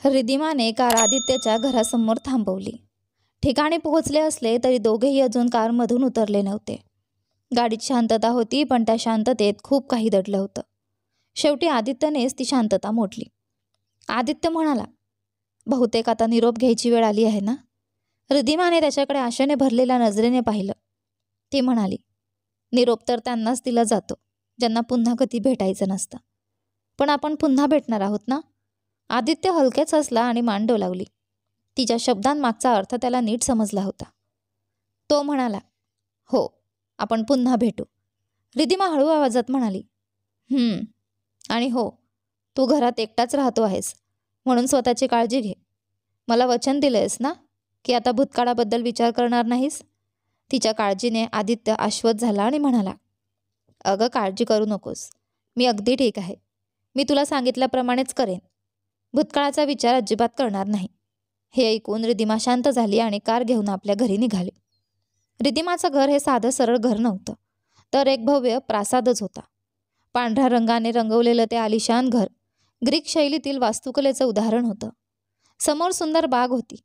रिधिमाने car आदित्यच्या घरासमोर थांबवली. ठिकाणी पोहोचले असले तरी दोघेही अजून कारमधून उतरले नव्हते. गाडीत शांतता होती, पण त्या शांततेत खूप काही दडलं होतं. शेवटी आदित्यनेच ती शांतता मोडली. आदित्य म्हणाला, बहुतेक आता निरोप घ्यायची वेळ आली आहे ना? रिधिमाने त्याच्याकडे आशेने भरलेल्या नजरेने पाहिलं. ती म्हणाली, निरोप तर त्यांनाच दिला जातो ज्यांना पुन्हा कधी भेटायचं नसतं. पण आपण पुन्हा भेटणार आहोत ना? आदित्य हलकेच हसला आणि मान डोलावली. तिच्या शब्दांमागचा अर्थ त्याला नीट समजला होता. तो म्हणाला, हो, आपण पुन्हा भेटू. रिधिमा हळू आवाजात म्हणाली, आणि हो, तू घरात एकटाच राहतो आहेस म्हणून स्वतःची काळजी घे. मला वचन दिलंयस ना की आता भूतकाळाबद्दल विचार करणार नाहीस? तिच्या काळजीने आदित्य आश्वस्त झाला आणि म्हणाला, अगं काळजी करू नकोस, मी अगदी ठीक आहे. मी तुला सांगितल्याप्रमाणेच करेन. भूतकाळाचा विचार अजिबात करणार नाही. हे ऐकून रिधिमा शांत झाली आणि कार घेऊन आपल्या घरी निघाली. रिधिमाचं घर हे साधं सरळ घर नव्हतं, तर एक भव्य प्रासादच होता. पांढऱ्या रंगाने रंगवलेलं ते आलिशान घर ग्रीक शैलीतील वास्तुकलेचं उदाहरण होतं. समोर सुंदर बाग होती.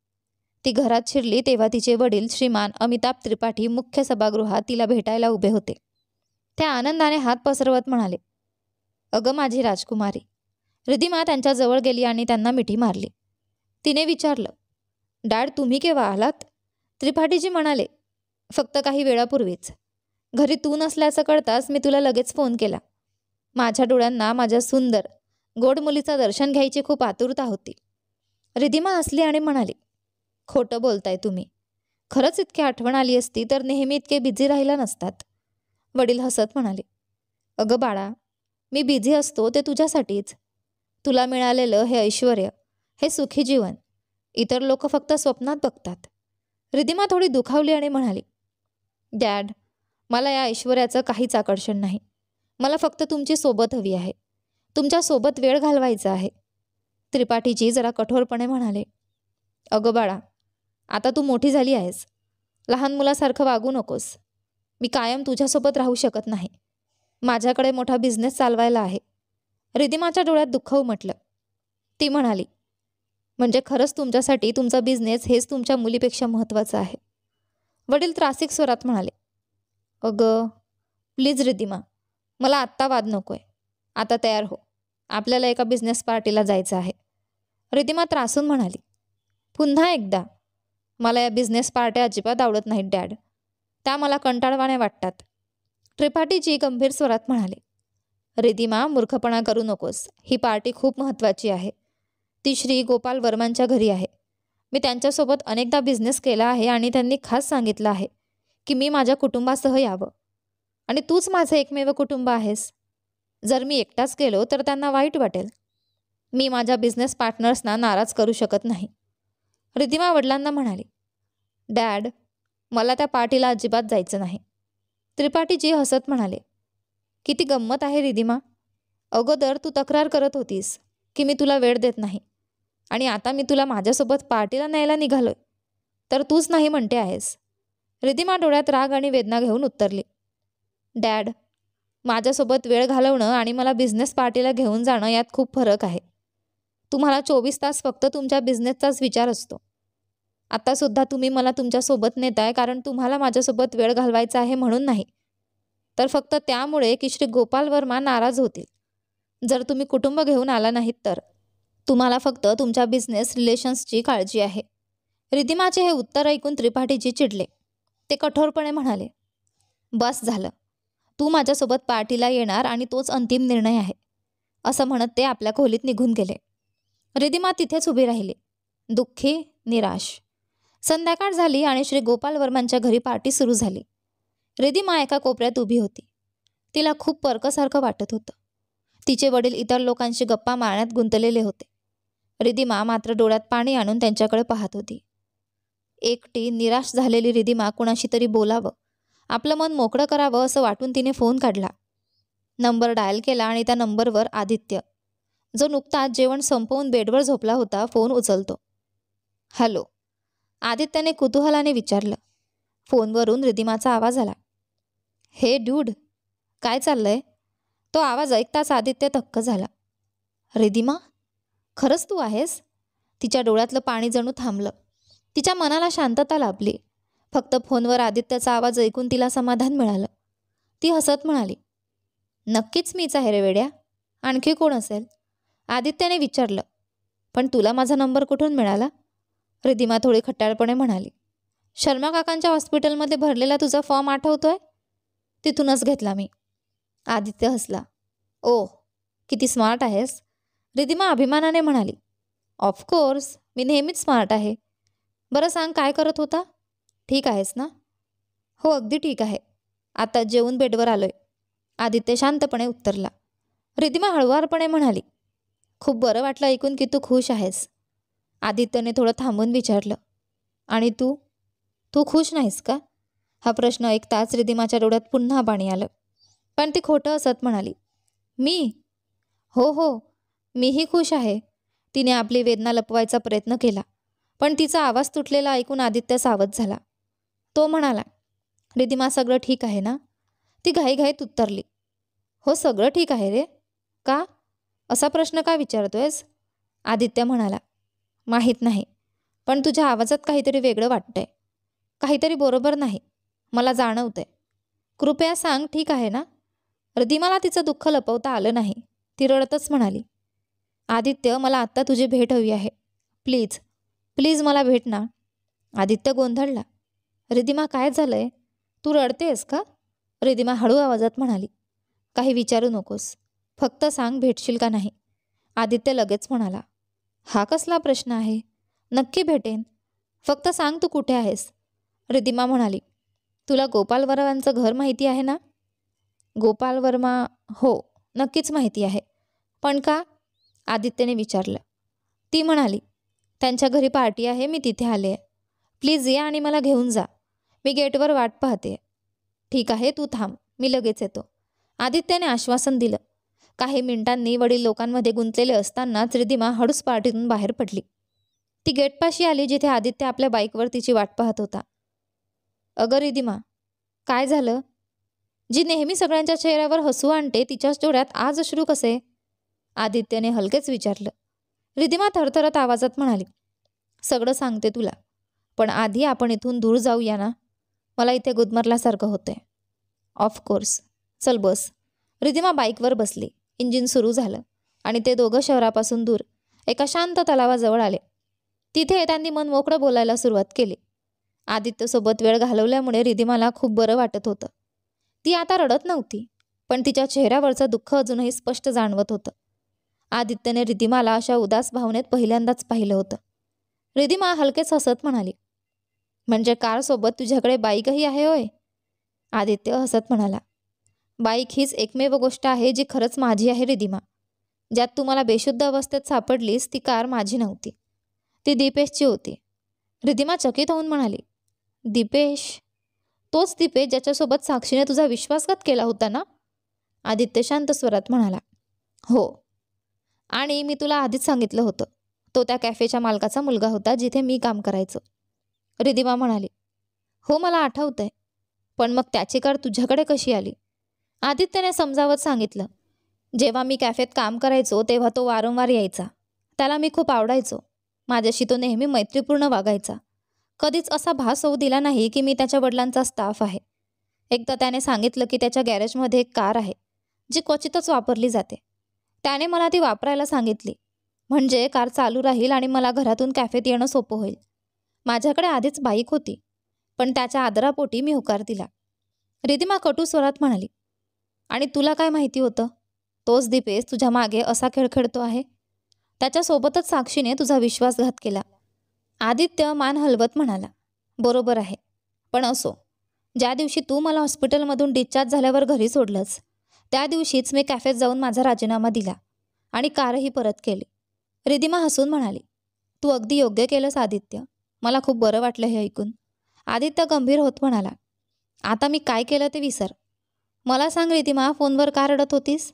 ती घरात शिरली तेव्हा तिचे वडील श्रीमान अमिताभ त्रिपाठी मुख्य सभागृहात तिला भेटायला उभे होते. त्या आनंदाने हात पसरवत म्हणाले, अगं माझी राजकुमारी. रिधिमा त्यांच्याजवळ गेली आणि त्यांना मिठी मारली. तिने विचारलं, डॅड तुम्ही केव्हा आलात? त्रिपाठीजी म्हणाले, फक्त काही वेळापूर्वीच. घरी तू नसल्याचं कळताच मी तुला लगेच फोन केला. माझ्या डोळ्यांना माझ्या सुंदर गोड मुलीचं दर्शन घ्यायची खूप आतुरता होती. रिधिमा हसली आणि म्हणाली, खोटं बोलताय तुम्ही. खरंच इतकी आठवण आली असती तर नेहमी इतके बिझी राहिला नसतात. वडील हसत म्हणाले, अगं बाळा, मी बिझी असतो ते तुझ्यासाठीच. तुला मिळालेलं हे ऐश्वर्य, हे सुखी जीवन इतर लोक फक्त स्वप्नात बघतात. रिधिमा थोडी दुखावली आणि म्हणाली, डॅड, मला या ऐश्वर्याचं काहीच आकर्षण नाही. मला फक्त तुमची सोबत हवी आहे. तुमच्यासोबत वेळ घालवायचा आहे. त्रिपाठीजी जरा कठोरपणे म्हणाले, अगं बाळा, आता तू मोठी झाली आहेस. लहान मुलासारखं वागू नकोस. मी कायम तुझ्यासोबत राहू शकत नाही. माझ्याकडे मोठा बिझनेस चालवायला आहे. रिधिमाच्या डोळ्यात दुःख उमटलं. ती म्हणाली, म्हणजे खरंच तुमच्यासाठी तुमचा बिझनेस हेच तुमच्या मुलीपेक्षा महत्त्वाचं आहे? वडील त्रासिक स्वरात म्हणाले, अगं प्लीज रिधिमा, मला आत्ता वाद नकोय. आता तयार हो, आपल्याला एका बिझनेस पार्टीला जायचं आहे. रिधिमा त्रासून म्हणाली, पुन्हा एकदा, मला या बिझनेस पार्ट्या अजिबात आवडत नाहीत डॅड. त्या मला कंटाळवाण्या वाटतात. त्रिपाठीजी गंभीर स्वरात म्हणाले, रिधिमा मूर्खपणा करू नकोस. ही पार्टी खूप महत्त्वाची आहे. ती श्री गोपाल वर्मांच्या घरी आहे. मी त्यांच्यासोबत अनेकदा बिझनेस केला आहे आणि त्यांनी खास सांगितलं आहे की मी माझ्या कुटुंबासह यावं. आणि तूच माझं एकमेव कुटुंब आहेस. जर मी एकटाच गेलो तर त्यांना वाईट वाटेल. मी माझ्या बिझनेस पार्टनर्सना नाराज करू शकत नाही. रिधिमा वडिलांना म्हणाली, डॅड, मला त्या पार्टीला अजिबात जायचं नाही. त्रिपाठीजी हसत म्हणाले, किती गंमत आहे रिधिमा. अगोदर तू तक्रार करत होतीस की मी तुला वेळ देत नाही, आणि आता मी तुला माझ्यासोबत पार्टीला न्यायला निघालोय तर तूच नाही म्हणते आहेस. रिधिमा डोळ्यात राग आणि वेदना घेऊन उत्तरली, डॅड, माझ्यासोबत वेळ घालवणं आणि मला बिझनेस पार्टीला घेऊन जाणं यात खूप फरक आहे. तुम्हाला 24 तास फक्त तुमच्या बिझनेसचाच विचार असतो. आत्तासुद्धा तुम्ही मला तुमच्यासोबत नेताय कारण तुम्हाला माझ्यासोबत वेळ घालवायचा आहे म्हणून नाही, तर फक्त त्यामुळे की श्री गोपाल वर्मा नाराज होतील. जर तुम्ही कुटुंब घेऊन आला नाहीत तर. तुम्हाला फक्त तुमच्या बिझनेस रिलेशन्सची काळजी आहे. रिधिमाचे हे उत्तर ऐकून त्रिपाठीजी चिडले. ते कठोरपणे म्हणाले, बस झालं. तू माझ्यासोबत पार्टीला येणार आणि तोच अंतिम निर्णय आहे. असं म्हणत ते आपल्या खोलीत निघून गेले. रिधिमा तिथेच उभी राहिली, दुःखी, निराश. संध्याकाळ झाली आणि श्री गोपाल वर्मांच्या घरी पार्टी सुरू झाली. रिधिमा एका कोपऱ्यात उभी होती. तिला खूप परकसारखं वाटत होतं. तिचे वडील इतर लोकांशी गप्पा मारण्यात गुंतलेले होते. रिधिमा मात्र डोळ्यात पाणी आणून त्यांच्याकडे पाहत होती. एकटी निराश झालेली रिधिमा कुणाशी तरी बोलावं, आपलं मन मोकळं करावं असं वाटून तिने फोन काढला. नंबर डायल केला आणि त्या नंबरवर आदित्य, जो नुकताच जेवण संपवून बेडवर झोपला होता, फोन उचलतो. हॅलो, आदित्यने कुतूहलाने विचारलं. फोनवरून रिधिमाचा आवाज आला. हे ड्यूड, काय चाललंय? तो आवाज ऐकताच आदित्य थक्क झाला. रिधिमा, खरंच तू आहेस? तिच्या डोळ्यातलं पाणी जणू थांबलं. तिच्या मनाला शांतता लाभली. फक्त फोनवर आदित्यचा आवाज ऐकून तिला समाधान मिळालं. ती हसत म्हणाली, नक्कीच मीच आहे रे वेड्या. आणखी कोण असेल? आदित्यने विचारलं. पण तुला माझा नंबर कुठून मिळाला? रिधिमा थोडी खट्टाळपणे म्हणाली. शर्मा काकांच्या हॉस्पिटलमध्ये भरलेला तुझा फॉर्म आठवतोय? तिथूनच घेतला मी. आदित्य हसला. ओह, किती स्मार्ट आहेस, रिधिमा अभिमानाने म्हणाली. ऑफकोर्स, मी नेहमीच स्मार्ट आहे. बरं सांग, काय करत होता? ठीक आहेस ना? हो, अगदी ठीक आहे. आता जेवून बेडवर आलोय, आदित्य शांतपणे उत्तरला. रिधिमा हळुवारपणे म्हणाली, खूप बरं वाटलं ऐकून की तू खुश आहेस. आदित्यने थोडं थांबून विचारलं, आणि तू तू खुश नाहीस का? हा प्रश्न ऐकताच रिधिमाच्या डोळ्यात पुन्हा पाणी आलं. पण ती खोटं असत म्हणाली, मी? हो, मीही खुश आहे. तिने आपली वेदना लपवायचा प्रयत्न केला, पण तिचा आवाज तुटलेला ऐकून आदित्य सावध झाला. तो म्हणाला, रिधिमा, सगळं ठीक आहे ना? ती घाईघाईत उत्तरली, हो, सगळं ठीक आहे रे. का? असा प्रश्न का विचारतोयस? आदित्य म्हणाला, माहीत नाही, पण तुझ्या आवाजात काहीतरी वेगळं वाटतंय. काहीतरी बरोबर नाही, मला जाणवतंय. कृपया सांग, ठीक आहे ना? रिधिमाला तिचं दुःख लपवता आलं नाही. ती रडतच म्हणाली, आदित्य, मला आत्ता तुझी भेट हवी आहे. प्लीज प्लीज मला भेट ना. आदित्य गोंधळला. रिधिमा, काय झालंय? तू रडतेस का? रिधिमा हळू आवाजात म्हणाली, काही विचारू नकोस, फक्त सांग भेटशील का नाही. आदित्य लगेच म्हणाला, हा कसला प्रश्न आहे? नक्की भेटेन, फक्त सांग तू कुठे आहेस. रिधिमा म्हणाली, तुला गोपाल वर्मांचं घर माहिती आहे ना? गोपाल वर्मा? हो, नक्कीच माहिती आहे. पण का? आदित्यने विचारलं. ती म्हणाली, त्यांच्या घरी पार्टी आहे, मी तिथे आले आहे. प्लीज ये आणि मला घेऊन जा. मी गेटवर वाट पाहते. ठीक आहे, तू थांब, मी लगेच येतो, आदित्यने आश्वासन दिलं. काही मिनिटांनी वडील लोकांमध्ये गुंतलेले असतानाच रिधिमा हळूच पार्टीतून बाहेर पडली. ती गेटपाशी आली जिथे आदित्य आपल्या बाईकवर तिची वाट पाहत होता. अगं रिधिमा, काय झालं? जी नेहमी सगळ्यांच्या चेहऱ्यावर हसू आणते, तिच्याच डोळ्यात आज अश्रू कसे? आदित्यने हलकेच विचारलं. रिधिमा थरथरत आवाजात म्हणाली, सगळं सांगते तुला, पण आधी आपण इथून दूर जाऊया ना? मला इथे गुदमरल्यासारखं होतंय. ऑफकोर्स, चल बस. रिधिमा बाईकवर बसली. इंजिन सुरू झालं आणि ते दोघं शहरापासून दूर एका शांत तलावाजवळ आले. तिथे त्यांनी मन मोकळं बोलायला सुरुवात केली. आदित्यसोबत वेळ घालवल्यामुळे रिधिमाला खूप बरं वाटत होतं. ती आता रडत नव्हती, पण तिच्या चेहऱ्यावरचं दुःख अजूनही स्पष्ट जाणवत होतं. आदित्यने रिधिमाला अशा उदास भावनेत पहिल्यांदाच पाहिलं होतं. रिधिमा हलकेच हसत म्हणाली, म्हणजे कारसोबत तुझ्याकडे बाईकही आहे होय? आदित्य हसत म्हणाला, बाईक हीच एकमेव गोष्ट आहे जी खरंच माझी आहे रिधिमा. ज्यात तू मला बेशुद्ध अवस्थेत सापडलीस ती कार माझी नव्हती, ती दीपेशची होती. रिधिमा चकित होऊन म्हणाली, दीपेश? तोच दीपेश ज्याच्यासोबत साक्षीने तुझा विश्वासघात केला होता ना? आदित्य शांत स्वरात म्हणाला, हो, आणि मी तुला आधीच सांगितलं होतं, तो त्या कॅफेच्या मालकाचा मुलगा होता जिथे मी काम करायचो. रिधिमा म्हणाली, हो, मला आठवतंय, पण मग त्याची कार तुझ्याकडे कशी आली? आदित्यने समजावत सांगितलं, जेव्हा मी कॅफेत काम करायचो तेव्हा तो वारंवार यायचा. त्याला मी खूप आवडायचो. माझ्याशी तो नेहमी मैत्रीपूर्ण वागायचा. कधीच असा भास होऊ दिला नाही की मी त्याच्या वडिलांचा स्टाफ आहे. एकदा त्याने सांगितलं की त्याच्या गॅरेजमध्ये एक कार आहे जी क्वचितच वापरली जाते. त्याने मला ती वापरायला सांगितली, म्हणजे कार चालू राहील आणि मला घरातून कॅफेत येणं सोपं होईल. माझ्याकडे आधीच बाईक होती, पण त्याच्या आदरापोटी मी होकार दिला. रिधिमा कटू स्वरात म्हणाली, आणि तुला काय माहिती होतं? तोच दीपेश तुझ्या मागे असा खेळ खेळतो आहे. त्याच्यासोबतच साक्षीने तुझा विश्वासघात केला. आदित्य मान हलवत म्हणाला, बरोबर आहे, पण असो, ज्या दिवशी तू मला हॉस्पिटलमधून डिस्चार्ज झाल्यावर घरी सोडलंस त्या दिवशीच मी कॅफेत जाऊन माझा राजीनामा दिला आणि कारही परत केली. रिधिमा हसून म्हणाली, तू अगदी योग्य केलंस आदित्य. मला खूप बरं वाटलं हे ऐकून. आदित्य गंभीर होत म्हणाला, आता मी काय केलं ते विसर. मला सांग रिधिमा, फोनवर का रडत होतीस?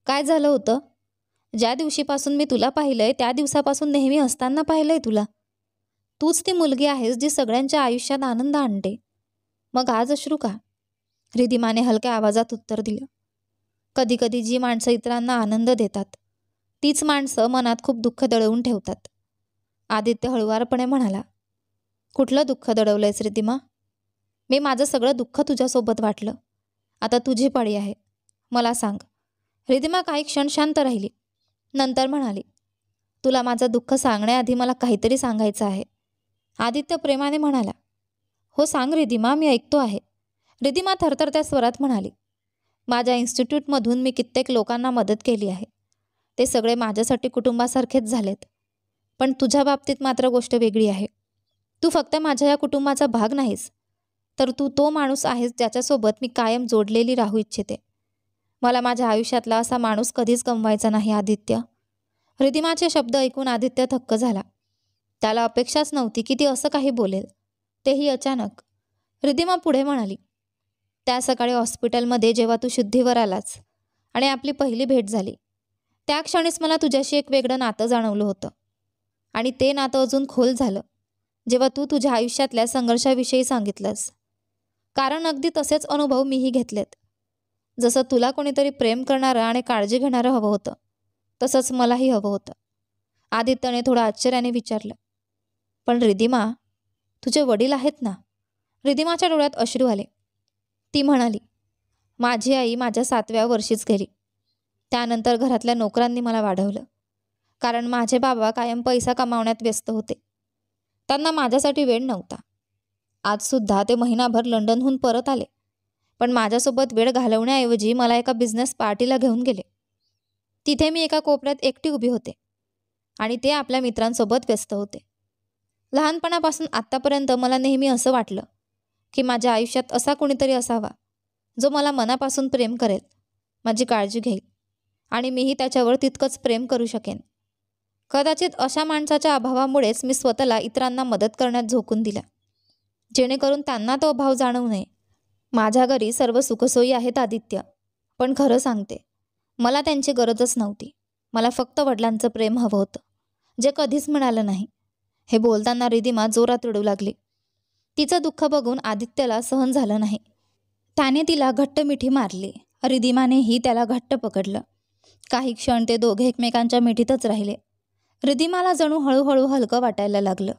काय झालं होतं? ज्या दिवशीपासून मी तुला पाहिलंय त्या दिवसापासून नेहमी असताना पाहिलंय तुला. तूच ती मुलगी आहेस जी सगळ्यांच्या आयुष्यात आनंद आणते. मग आज अश्रू का? रिधिमाने हलक्या आवाजात उत्तर दिलं, कधी कधी जी माणसं इतरांना आनंद देतात तीच माणसं मनात खूप दुःख दळवून ठेवतात. आदित्य हळुवारपणे म्हणाला. कुठलं दुःख दडवलंयस रिद्धिमा? मी माझं सगळं दुःख तुझ्यासोबत वाटलं. आता तुझी पाळी आहे. मला सांग. रिद्धिमा काही क्षण शांत राहिली. नंतर म्हणाली, तुला माझं दुःख सांगण्याआधी मला काहीतरी सांगायचं आहे. आदित्य प्रेमाने म्हणाला. हो सांग रिद्धिमा, मी ऐकतो आहे. रिद्धिमा थरथरत्या स्वरात म्हणाली. माझ्या इन्स्टिट्यूटमधून मी कित्येक लोकांना मदत केली आहे. ते सगळे माझ्यासाठी कुटुंबासारखेच झालेत. पण तुझ्या बाबतीत मात्र गोष्ट वेगळी आहे. तू फक्त माझ्या या कुटुंबाचा भाग नाहीस, तर तू तो माणूस आहेस ज्याच्यासोबत मी कायम जोडलेली राहू इच्छिते. मला माझ्या आयुष्यातला असा माणूस कधीच गमवायचा नाही आदित्य. रिद्धिमाचे शब्द ऐकून आदित्य थक्क झाला. त्याला अपेक्षाच नव्हती की ती असं काही बोलेल, तेही अचानक. रिद्धिमा पुढे म्हणाली. त्या सकाळी हॉस्पिटलमध्ये जेव्हा तू शुद्धीवर आलास आणि आपली पहिली भेट झाली, त्या क्षणीच मला तुझ्याशी एक वेगळं नातं जाणवलं होतं. आणि ते नातं अजून खोल झालं जेव्हा तू तुझ्या आयुष्यातल्या संघर्षाविषयी सांगितलंस. कारण अगदी तसेच अनुभव मीही घेतलेत. जसं तुला कोणीतरी प्रेम करणारं आणि काळजी घेणारं हवं होतं, तसंच मलाही हवं होतं. आदित्यने थोडं आश्चर्याने विचारलं. पण रिद्धिमा, तुझे वडील आहेत ना? रिद्धिमाच्या डोळ्यात अश्रू आले. ती म्हणाली, माझी आई माझ्या 7व्या वर्षीच गेली. त्यानंतर घरातल्या नोकरांनी मला वाढवलं. कारण माझे बाबा कायम पैसा कमावण्यात व्यस्त होते. त्यांना माझ्यासाठी वेळ नव्हता. आजसुद्धा ते महिनाभर लंडनहून परत आले, पण माझ्यासोबत वेळ घालवण्याऐवजी मला एका बिझनेस पार्टीला घेऊन गेले. तिथे मी एका कोपऱ्यात एकटी उभी होते आणि ते आपल्या मित्रांसोबत व्यस्त होते. लहानपणापासून आत्तापर्यंत मला नेहमी असं वाटलं की माझ्या आयुष्यात असा कोणीतरी असावा जो मला मनापासून प्रेम करेल, माझी काळजी घेईल आणि मीही त्याच्यावर तितकंच प्रेम करू शकेन. कदाचित अशा माणसाच्या अभावामुळेच मी स्वतःला इतरांना मदत करण्यात झोकून दिला, जेणेकरून त्यांना तो अभाव जाणवू नये. माझ्या घरी सर्व सुखसोयी आहेत आदित्य, पण खरं सांगते, मला त्यांची गरजच नव्हती. मला फक्त वडिलांचं प्रेम हवं होतं, जे कधीच मिळालं नाही. हे बोलताना रिद्धिमा जोरात रडू लागली. तिचं दुःख बघून आदित्यला सहन झालं नाही. त्याने तिला घट्ट मिठी मारली. रिद्धिमानेही त्याला घट्ट पकडलं. काही क्षण ते दोघे एकमेकांच्या मिठीतच राहिले. रिद्धिमाला जणू हळूहळू हलकं वाटायला लागलं.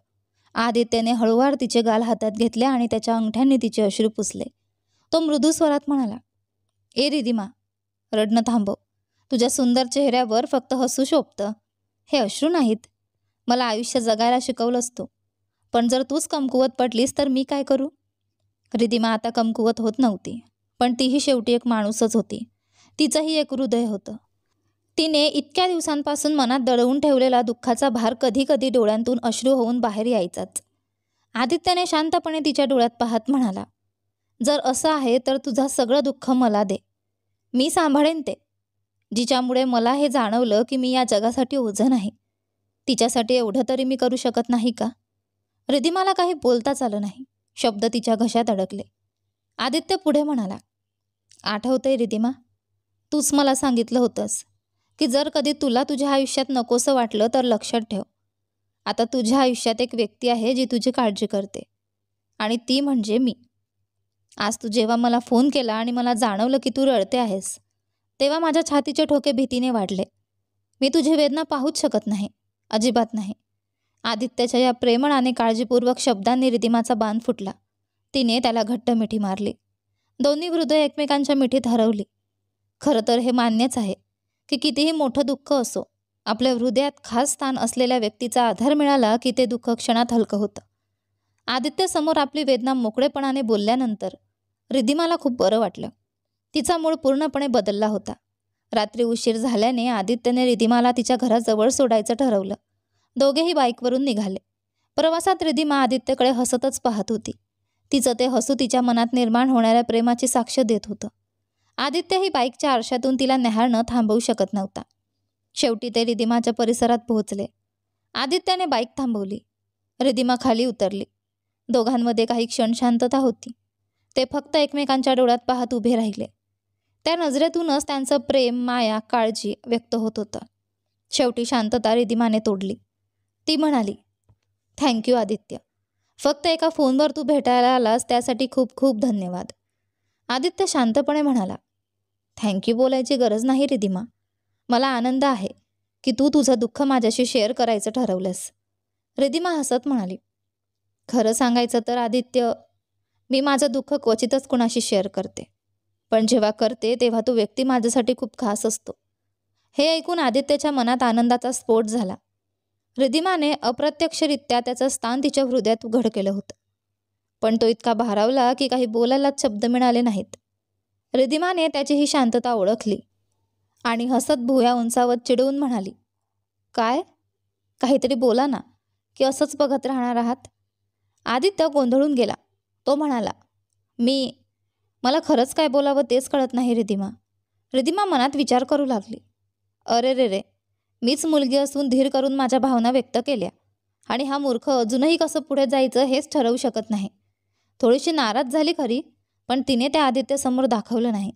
आदित्यने हळूवार तिचे गाल हातात घेतले आणि त्याच्या अंगठ्यांनी तिचे अश्रू पुसले. तो मृदू स्वरात म्हणाला, ए रिद्धिमा, रडणं थांबव. तुझ्या सुंदर चेहऱ्यावर फक्त हसू शोभतं. हे अश्रू नाहीत. मला आयुष्य जगायला शिकवलंस तू, पण जर तूच कमकुवत पडलीस तर मी काय करू? रिद्धिमा आता कमकुवत होत नव्हती, पण तीही शेवटी एक माणूसच होती. तिचंही एक हृदय होतं. तिने इतक्या दिवसांपासून मनात दडवून ठेवलेला दुःखाचा भार कधी कधी डोळ्यांतून अश्रू होऊन बाहेर यायचाच. आदित्यने शांतपणे तिच्या डोळ्यात पाहत म्हणाला, जर असं आहे तर तुझं सगळं दुःख मला दे. मी सांभाळेन ते. जिच्यामुळे मला हे जाणवलं की मी या जगासाठी ओझं नाही, तिच्यासाठी एवढं तरी मी करू शकत नाही का? रिद्धिमाला काही बोलताच आलं नाही. शब्द तिच्या घशात अडकले. आदित्य पुढे म्हणाला, आठवतंय रिद्धिमा, तूच मला सांगितलं होतंस की जर कधी तुला तुझ्या आयुष्यात नकोसं वाटलं तर लक्षात ठेव. आता तुझ्या आयुष्यात एक व्यक्ती आहे जी तुझी काळजी करते, आणि ती म्हणजे मी. आज तू जेव्हा मला फोन केला आणि मला जाणवलं की तू रडते आहेस, तेव्हा माझ्या छातीचे ठोके भीतीने वाढले. मी तुझी वेदना पाहूच शकत नाही, अजिबात नाही. आदित्यच्या या प्रेमळ आणि काळजीपूर्वक शब्दांनी रिद्धिमाचा बांध फुटला. तिने त्याला घट्ट मिठी मारली. दोन्ही हृदय एकमेकांच्या मिठीत हरवली. खरं तर हे मान्यच आहे की कितीही मोठं दुःख असो, आपल्या हृदयात खास स्थान असलेल्या व्यक्तीचा आधार मिळाला की ते दुःख क्षणात हलकं होतं. आदित्य समोर आपली वेदना मोकळेपणाने बोलल्यानंतर रिद्धिमाला खूप बरं वाटलं. तिचा मूड पूर्णपणे बदलला होता. रात्री उशीर झाल्याने आदित्यने रिद्धिमाला तिच्या घराजवळ सोडायचं ठरवलं. दोघेही बाईकवरून निघाले. प्रवासात रिद्धिमा आदित्यकडे हसतच पाहत होती. तिचं ते हसू तिच्या मनात निर्माण होणाऱ्या प्रेमाची साक्ष देत होतं. आदित्यही बाईकच्या आरशातून तिला न्याहाळणं थांबवू शकत नव्हता. शेवटी ते रिद्धिमाच्या परिसरात पोहोचले. आदित्यने बाईक थांबवली. रिद्धिमा खाली उतरली. दोघांमध्ये काही क्षण शांतता होती. ते फक्त एकमेकांच्या डोळ्यात पाहत उभे राहिले. त्या नजरेतूनच त्यांचं प्रेम, माया, काळजी व्यक्त होत होतं. शेवटी शांतता रिद्धिमाने तोडली. ती म्हणाली, थँक्यू आदित्य. फक्त एका फोनवर तू भेटायला आलास त्यासाठी खूप खूप धन्यवाद. आदित्य शांतपणे म्हणाला, थँक्यू बोलायची गरज नाही रिद्धिमा. मला आनंद आहे की तू तुझं दुःख माझ्याशी शेअर करायचं ठरवलंस. रिधिमा हसत म्हणाली, खरं सांगायचं तर आदित्य, मी माझं दुःख क्वचितच कुणाशी शेअर करते, पण जेव्हा करते तेव्हा तो व्यक्ती माझ्यासाठी खूप खास असतो. हे ऐकून आदित्यच्या मनात आनंदाचा स्फोट झाला. रिधिमाने अप्रत्यक्षरित्या त्याचं स्थान तिच्या हृदयात उघड केलं होतं. पण तो इतका भारावला की काही बोलायलाच शब्द मिळाले नाहीत. रिधिमाने त्याची ही शांतता ओळखली आणि हसत भुवया उंचावत चिडवून म्हणाली, काय? काहीतरी बोला ना, की असंच बघत राहणार आहात? आदित्य गोंधळून गेला. तो म्हणाला, मला खरंच काय बोलावं तेच कळत नाही रिधिमा. रिधिमा मनात विचार करू लागली. अरे रे रे, मीच मुलगी असून धीर करून माझ्या भावना व्यक्त केल्या आणि हा मूर्ख अजूनही कसं पुढे जायचं हेच ठरवू शकत नाही. थोडीशी नाराज झाली खरी, पण तिने त्या आदित्यसमोर दाखवलं नाही.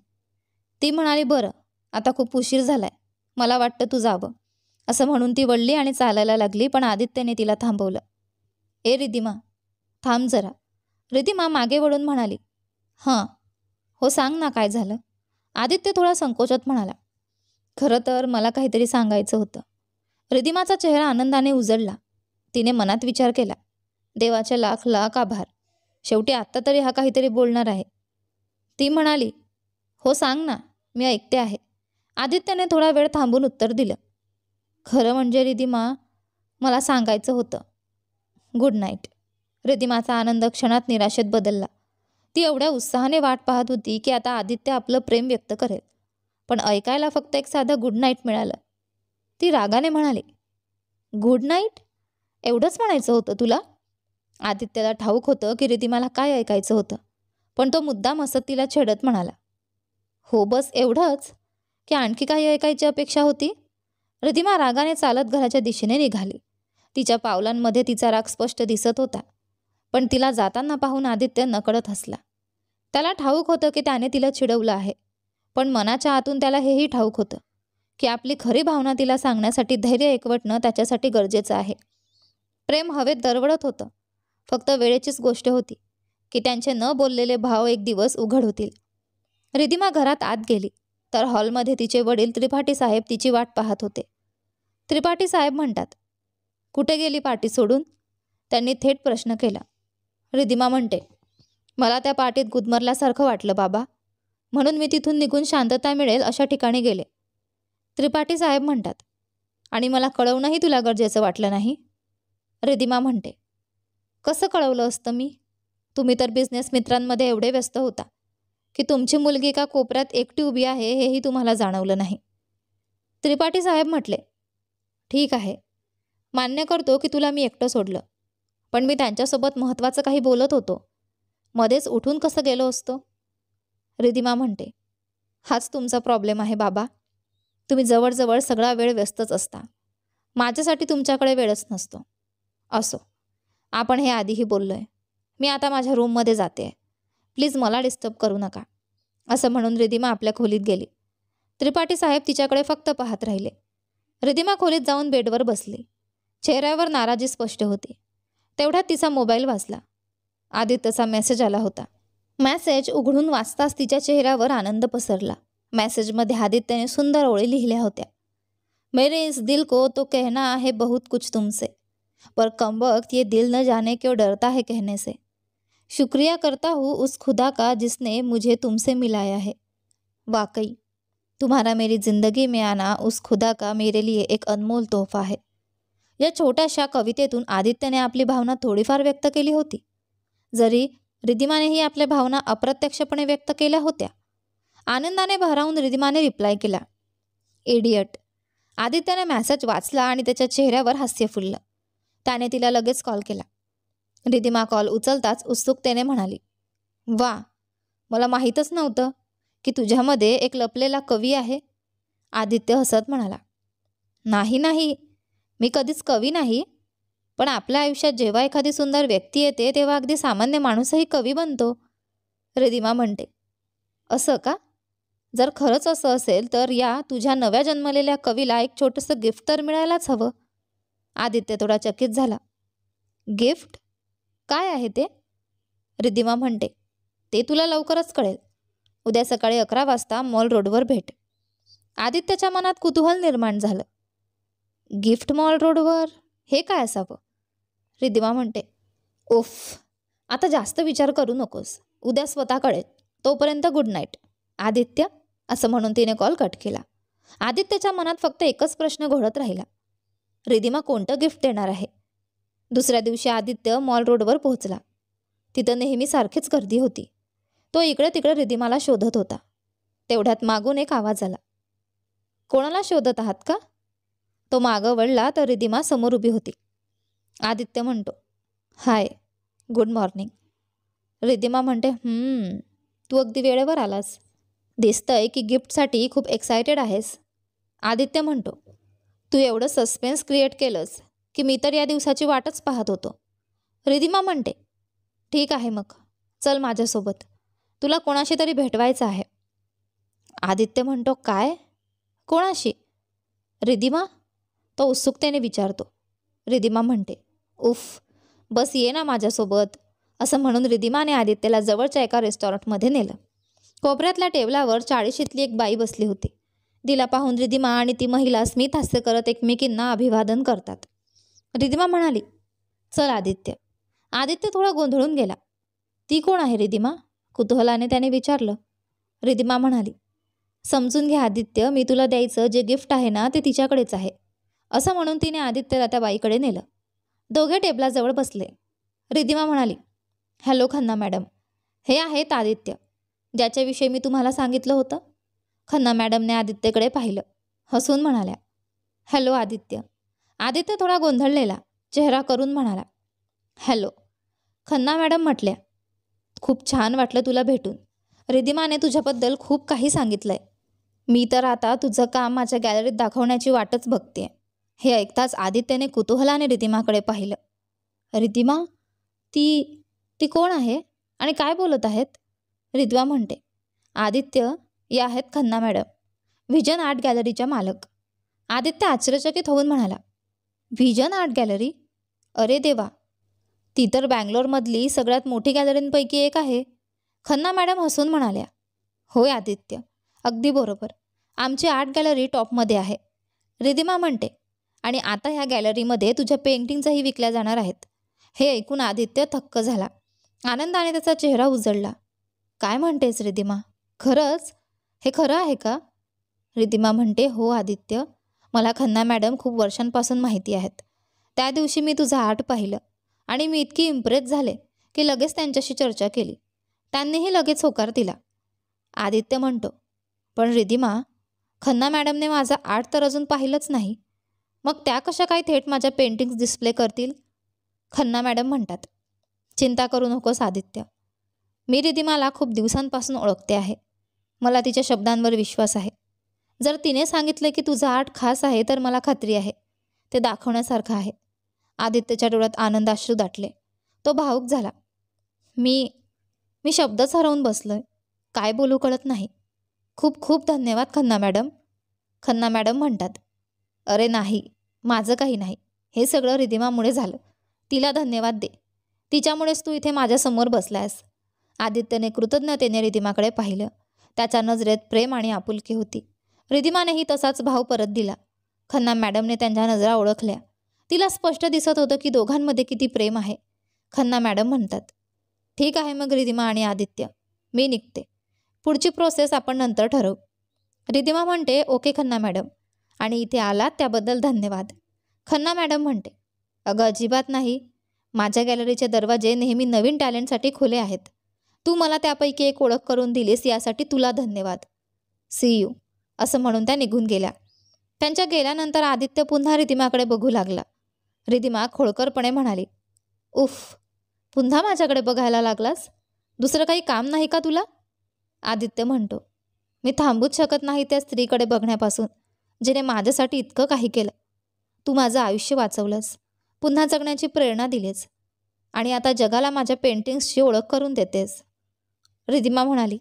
ती म्हणाली, बरं, आता खूप उशीर झालाय, मला वाटतं तू जावं. असं म्हणून ती वळली आणि चालायला लागली, पण आदित्यने तिला थांबवलं. ए रिधिमा, थांब जरा. रिधिमा मागे वळून म्हणाली, हां, हो सांग ना, काय झालं? आदित्य थोडा संकोचात म्हणाला, खरं तर मला काहीतरी सांगायचं होतं. रिधिमाचा चेहरा आनंदाने उजळला. तिने मनात विचार केला, देवाचे लाख लाख आभार, शेवटी आत्ता तरी हा काहीतरी बोलणार आहे. ती म्हणाली, हो सांग ना, मी ऐकते आहे. आदित्यने थोडा वेळ थांबून उत्तर दिलं, खरं म्हणजे रिधिमा, मला सांगायचं होतं. Good night. रिधिमाचा आनंद क्षणात निराशेत बदलला. ती एवढ्या उत्साहाने वाट पाहत होती की आता आदित्य आपलं प्रेम व्यक्त करेल, पण ऐकायला फक्त एक साधं गुड नाईट मिळालं. ती रागाने म्हणाली, गुड नाईट? एवढंच म्हणायचं होतं तुला? आदित्यला ठाऊक होतं की रिधिमाला काय ऐकायचं होतं, पण तो मुद्दाम हसत तिला छेडत म्हणाला, हो बस एवढंच, की आणखी काही ऐकायची अपेक्षा होती? रिधिमा रागाने चालत घराच्या दिशेने निघाली. तिच्या पावलांमध्ये तिचा राग स्पष्ट दिसत होता, पण तिला जाताना पाहून आदित्य नकळत हसला. त्याला ठाऊक होतं की त्याने तिला चिडवलं आहे, पण मनाच्या आतून त्याला हेही ठाऊक होतं की आपली खरी भावना तिला सांगण्यासाठी धैर्य एकवटणं त्याच्यासाठी गरजेचं आहे. प्रेम हवेत दरवळत होतं. फक्त वेळेचीच गोष्ट होती की त्यांचे न बोललेले भाव एक दिवस उघड होतील. रिधिमा घरात आत गेली तर हॉलमध्ये तिचे वडील त्रिपाठी साहेब तिची वाट पाहत होते. त्रिपाठी साहेब म्हणतात, कुठे गेली पार्टी सोडून? त्यांनी थेट प्रश्न केला. रिधिमा म्हणते, मला त्या पार्टीत गुदमरल्यासारखं वाटलं बाबा, म्हणून मी तिथून निघून शांतता मिळेल अशा ठिकाणी गेले. त्रिपाठी साहेब म्हणतात, आणि मला कळवणंही तुला गरजेचं वाटलं नाही? रिधिमा म्हणते, कसं कळवलं असतं मी? तुम्ही तर बिझनेस मित्रांमध्ये एवढे व्यस्त होता की तुमची मुलगी एका कोपऱ्यात एकटी उभी आहे हेही तुम्हाला जाणवलं नाही. त्रिपाठी साहेब म्हटले, ठीक आहे, मान्य करतो की तुला मी एकटं सोडलं, पण मी त्यांच्यासोबत महत्त्वाचं काही बोलत होतो, मध्येच उठून कसं गेलो असतो? रिधिमा म्हणते, हाच तुमचा प्रॉब्लेम आहे बाबा. तुम्ही जवळजवळ सगळा वेळ व्यस्तच असता. माझ्यासाठी तुमच्याकडे वेळच नसतो. असो, आपण हे आधीही बोललोय. मी आता माझ्या रूममध्ये जाते. प्लीज मला डिस्टर्ब करू नका. असं म्हणून रिधिमा आपल्या खोलीत गेली. त्रिपाठी साहेब तिच्याकडे फक्त पाहत राहिले. रिधिमा खोलीत जाऊन बेडवर बसली. चेहऱ्यावर नाराजी स्पष्ट होती. तेवढ्यात तिचा मोबाईल वाजला. आदित्यचा मेसेज आला होता. मेसेज उघडून वाचताच तिच्या चेहऱ्यावर आनंद पसरला. मेसेजमध्ये आदित्यने सुंदर ओळी लिहिल्या होत्या. मेरे इस दिल को तो कहना है बहुत कुछ तुमसे, पर कमबख्त ये दिल न जाने क्यों डरता है कहने से. शुक्रिया करता हूँ उस खुदा का जिसने मुझे तुमसे मिलाया है. वाकई तुम्हारा मेरी ज़िंदगी में आना उस खुदा का मेरे लिए एक अनमोल तोहफा है. या छोट्याशा कवितेतून आदित्यने आपली भावना थोडीफार व्यक्त केली होती. जरी रिधिमानेही आपल्या भावना अप्रत्यक्षपणे व्यक्त केल्या होत्या. आनंदाने भरावून रिधिमाने रिप्लाय केला, इडियट. आदित्यने मेसेज वाचला आणि त्याच्या चेहऱ्यावर हास्य फुललं. त्याने तिला लगेच कॉल केला. रिधिमा कॉल उचलताच उत्सुकतेने म्हणाली, वा, मला माहीतच नव्हतं की तुझ्यामध्ये एक लपलेला कवी आहे. आदित्य हसत म्हणाला, नाही नाही, मी कधीच कवी नाही, पण आपल्या आयुष्यात जेव्हा एखादी सुंदर व्यक्ती येते तेव्हा अगदी सामान्य माणूसही कवी बनतो. रिधिमा म्हणते, असं का? जर खरंच असं असेल तर या तुझ्या नव्या जन्मलेल्या कवीला एक छोटंसं गिफ्ट तर मिळायलाच हवं. आदित्य थोडा चकित झाला. गिफ्ट? काय आहे ते? रिधिमा म्हणते, ते तुला लवकरच कळेल. उद्या सकाळी 11 वाजता मॉल रोडवर भेट. आदित्यच्या मनात कुतूहल निर्माण झालं. गिफ्ट मॉल रोडवर? हे काय असावं? रिद्धिमा म्हणते, उफ, आता जास्त विचार करू नकोस, उद्या स्वतः कळेल. तोपर्यंत गुड नाईट आदित्य. असं म्हणून तिने कॉल कट केला. आदित्यच्या मनात फक्त एकच प्रश्न घोळत राहिला, रिद्धिमा कोणतं गिफ्ट देणार आहे. दुसऱ्या दिवशी आदित्य मॉल रोडवर पोहोचला. तिथं नेहमी सारखीच गर्दी होती. तो इकडे तिकडे रिद्धिमाला शोधत होता. तेवढ्यात मागून एक आवाज आला. कोणाला शोधत आहात का? तो मागं वळला तर रिद्धिमा समोर उभी होती. आदित्य म्हणतो, हाय, गुड मॉर्निंग. रिद्धिमा म्हणते, तू अगदी वेळेवर आलास. दिसतंय की गिफ्टसाठी खूप एक्सायटेड आहेस. आदित्य म्हणतो, तू एवढं सस्पेन्स क्रिएट केलंस की मी तर या दिवसाची वाटच पाहत होतो. रिद्धिमा म्हणते, ठीक आहे मग, चल माझ्यासोबत, तुला कोणाशी तरी भेटवायचं आहे. आदित्य म्हणतो, काय, कोणाशी? रिद्धिमा, तो उत्सुकतेने विचारतो. रिद्धिमा म्हणते, उफ, बस ये ना माझ्यासोबत. असं म्हणून रिद्धिमाने आदित्यला जवळच्या एका रेस्टॉरंटमध्ये नेलं. कोपऱ्यातल्या टेबलावर 40शीतली एक बाई बसली होती. तिला पाहून रिद्धिमा आणि ती महिला स्मित हास्य करत एकमेकींना अभिवादन करतात. रिद्धिमा म्हणाली, चल आदित्य. आदित्य थोडा गोंधळून गेला. ती कोण आहे रिद्धिमा? कुतूहलाने त्याने विचारलं. रिद्धिमा म्हणाली, समजून घे आदित्य, मी तुला द्यायचं जे गिफ्ट आहे ना ते तिच्याकडेच आहे. असं म्हणून तिने आदित्यला त्या बाईकडे नेलं. दोघे टेबलाजवळ बसले. रिद्धिमा म्हणाली, हॅलो खन्ना मॅडम, हे आहेत आदित्य, ज्याच्याविषयी मी तुम्हाला सांगितलं होतं. खन्ना मॅडमने आदित्यकडे पाहिलं, हसून म्हणाल्या, हॅलो आदित्य. आदित्य थोडा गोंधळलेला चेहरा करून म्हणाला, हॅलो. खन्ना मॅडम म्हटल्या, खूप छान वाटलं तुला भेटून. रिद्धिमाने तुझ्याबद्दल खूप काही सांगितलंय. मी तर आता तुझं काम माझ्या गॅलरीत दाखवण्याची वाटच बघतेय. हे ऐकताच आदित्यने कुतूहलाने रिद्धिमाकडे पाहिलं. रिद्धिमा, ती कोण आहे आणि काय बोलत आहेत? रिद्धिमा म्हणते, आदित्य, या आहेत खन्ना मॅडम, व्हिजन आर्ट गॅलरीच्या मालक. आदित्य आश्चर्यचकित होऊन म्हणाला, व्हिजन आर्ट गॅलरी? अरे देवा, ती तर बँगलोरमधली सगळ्यात मोठी गॅलरींपैकी एक आहे. खन्ना मॅडम हसून म्हणाल्या, होय आदित्य, अगदी बरोबर. आमची आर्ट गॅलरी टॉपमध्ये आहे. रिद्धिमा म्हणते, आणि आता ह्या गॅलरीमध्ये तुझ्या पेंटिंग्सही विकल्या जाणार आहेत. हे ऐकून आदित्य थक्क झाला. आनंदाने त्याचा चेहरा उजळला. काय म्हणतेस रिद्धिमा, खरंच? हे खरं आहे का? रिद्धिमा म्हणते, हो आदित्य, मला खन्ना मॅडम खूप वर्षांपासून माहिती आहेत. त्या दिवशी मी तुझं आर्ट पाहिलं आणि मी इतकी इम्प्रेस झाले की लगेच त्यांच्याशी चर्चा केली. त्यांनीही लगेच होकार दिला. आदित्य म्हणतो, पण रिद्धिमा, खन्ना मॅडमने माझं आर्ट तर अजून पाहिलंच नाही. मग त्या कशा काय थेट माझ्या पेंटिंग्स डिस्प्ले करतील? खन्ना मॅडम म्हणतात, चिंता करू नकोस आदित्य, मी रिद्धिमाला खूप दिवसांपासून ओळखते आहे. मला तिच्या शब्दांवर विश्वास आहे. जर तिने सांगितलं की तुझं आर्ट खास आहे तर मला खात्री आहे ते दाखवण्यासारखं आहे. आदित्यच्या डोळ्यात आनंदाश्रू दाटले. तो भावूक झाला. मी शब्दच हरवून बसलोय. काय बोलू कळत नाही. खूप खूप धन्यवाद खन्ना मॅडम. खन्ना मॅडम म्हणतात, अरे नाही, माझं काही नाही. हे सगळं रिद्धिमामुळे झालं. तिला धन्यवाद दे. तिच्यामुळेच तू इथे माझ्यासमोर बसलायस. आदित्यने कृतज्ञतेने रिद्धिमाकडे पाहिलं. त्याच्या नजरेत प्रेम आणि आपुलकी होती. रिद्धिमानेही तसाच भाव परत दिला. खन्ना मॅडमने त्यांच्या नजरा ओळखल्या. तिला स्पष्ट दिसत होतं की दोघांमध्ये किती प्रेम आहे. खन्ना मॅडम म्हणतात, ठीक आहे मग रिद्धिमा आणि आदित्य, मी निघते. पुढची प्रोसेस आपण नंतर ठरवू. रिद्धिमा म्हणते, ओके खन्ना मॅडम, आणि इथे आलात त्याबद्दल धन्यवाद. खन्ना मॅडम म्हणते, अगं अजिबात नाही. माझ्या गॅलरीचे दरवाजे नेहमी नवीन टॅलेंटसाठी खुले आहेत. तू मला त्यापैकी एक ओळख करून दिलीस यासाठी तुला धन्यवाद. See you. असं म्हणून त्या निघून गेल्या. त्यांच्या गेल्यानंतर आदित्य पुन्हा रिद्धिमाकडे बघू लागला. रिद्धिमा खोडकरपणे म्हणाली, उफ, पुन्हा माझ्याकडे बघायला लागलास? दुसरं काही काम नाही का तुला? आदित्य म्हणतो, मी थांबूच शकत नाही त्या स्त्रीकडे बघण्यापासून जिने माझ्यासाठी इतकं काही केलं. तू माझं आयुष्य वाचवलंस, पुन्हा जगण्याची प्रेरणा दिलीस आणि आता जगाला माझ्या पेंटिंग्सची ओळख करून देतेस. रिद्धिमा म्हणाली,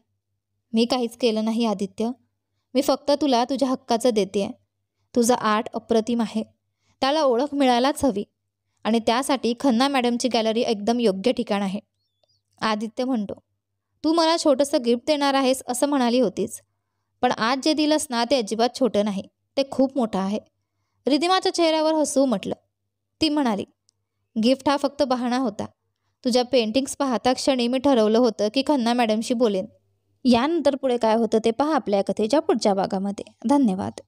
मी काहीच केलं नाही आदित्य. मी फक्त तुला तुझ्या हक्काचं देते. तुझं आर्ट अप्रतिम आहे. त्याला ओळख मिळायलाच हवी आणि त्यासाठी खन्ना मॅडमची गॅलरी एकदम योग्य ठिकाण आहे. आदित्य म्हणतो, तू मला छोटंसं गिफ्ट देणार आहेस असं म्हणाली होतीस, पण आज जे दिलंस ना ते अजिबात छोटं नाही, ते खूप मोठं आहे. रिद्धिमाच्या चेहऱ्यावर हसू उमटलं. ती म्हणाली, गिफ्ट हा फक्त बहाणा होता. तुझ्या पेंटिंग्स पाहता क्षणी मी ठरवलं होतं की खन्ना मॅडमशी बोलेन. यानंतर पुढे काय होतं ते पहा आपल्या कथेच्या पुढच्या भागामध्ये. धन्यवाद.